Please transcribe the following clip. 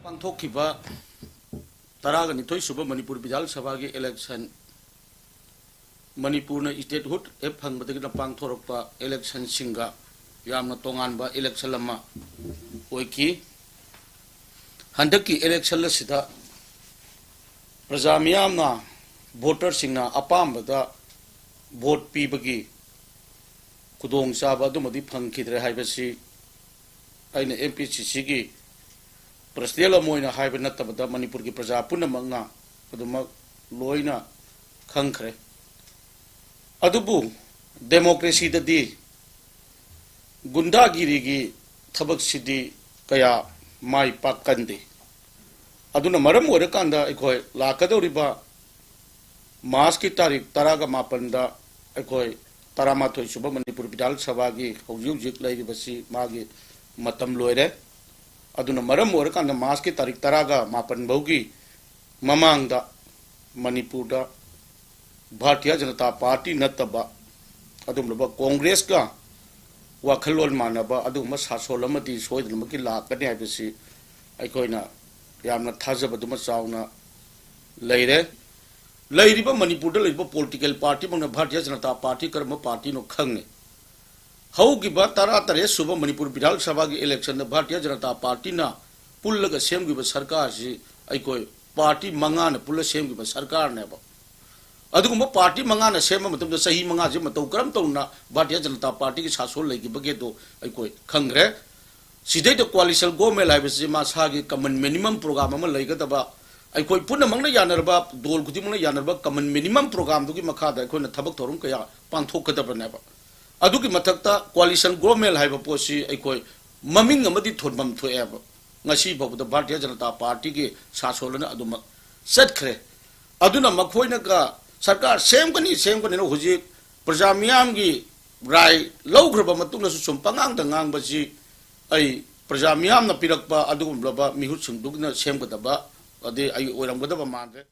पांथोखिबा तरागा निथोई सुबह मणिपुर विधान सभा की election Manipur statehood एप फंगबदगी पांथोरक्पा इलेक्शन सिंगा यामना तोंगानबा इलेक्शन लम्मा ओइकी हंदकी इलेक्शन लसिदा प्रजा मियामना वोटर सिंगना अपामबदा वोट पीबगी खुदोंग चाबा अदुमदी फंगखिद्रे हाइबसी अइना एमपीसीसी की पर्सनल मोइना हाइब नत्तबदा मणिपुर की प्रजा पुनमंगा अदुमक लोइना खंखरे अदुबु डेमोक्रेसी ददी गुंडागिरी की थबक सिदी कया माई पाकंदे अदुना मरम ओरकांदा अखोय लाकदौरिबा मास की तारीख 13 मापनदा अखोय 13 सुबह मणिपुर विधान सभा की हौजिक लैरिबसी मागी मतम लोइरे अदुना मरम ओरकांदा मास की तारीख 13 मापन बौगी ममांगदा मणिपुर भारतीय जनता पार्टी नत्तबा अदुमलबा कांग्रेस का वाखलोल मानबा अदुम सासोलमदी सोयदलमकी लाकने हाइबसी अखोयना यामना थाजबदुम चावना लैरे लैरिबा मणिपुर दा लैरिबा पॉलिटिकल पार्टी मंगना भारतीय जनता पार्टी कर्म पार्टी नो खंगे हौगिबा 13 सुबह मणिपुर विधान सभा की इलेक्शन भारतीय जनता पार्टी ना पुल्लगा सेमगिबा सरकार जी अखोय पार्टी मंगाना पुल्ल सेमगिबा सरकार नेबा अदुगुम पार्टी मंगाना सेम मतम सही मंगा जे मतौ करम तौना भारतीय जनता पार्टी की सासोल लैगिबगे दो अखोय खंगरे सिदे द कोalition गवर्नमेंट लाइबसे मासागी कमन मिनिमम प्रोग्राम अमा लैगदबा अखोय पुनमंगना यानरबा दोल खुदिमंगना यानरबा कमन मिनिमम प्रोग्राम दुगी मखादा अखोयना थबक थोरम कया पांथोकदबनेबा अदुगी मथक्ता कोalition गवर्नमेंट हाइबा पोसी अखोय ममिंग अमदी थोरमम थोएबा ngasi bawda Bharatiya Janata party की सासोलना अदुम सटखरे अदुना मखोयना का सरकार सेम कनी नो हुजी प्रजा मियाम की राय लौग्रबा मतुंगना सुम पंगांग दंगांग बसी आई प्रजा मियाम न पिरकपा अदुगुमलबा मिहुत सिंगदुगना सेम गदबा अदे आई ओरमगदबा मानरे।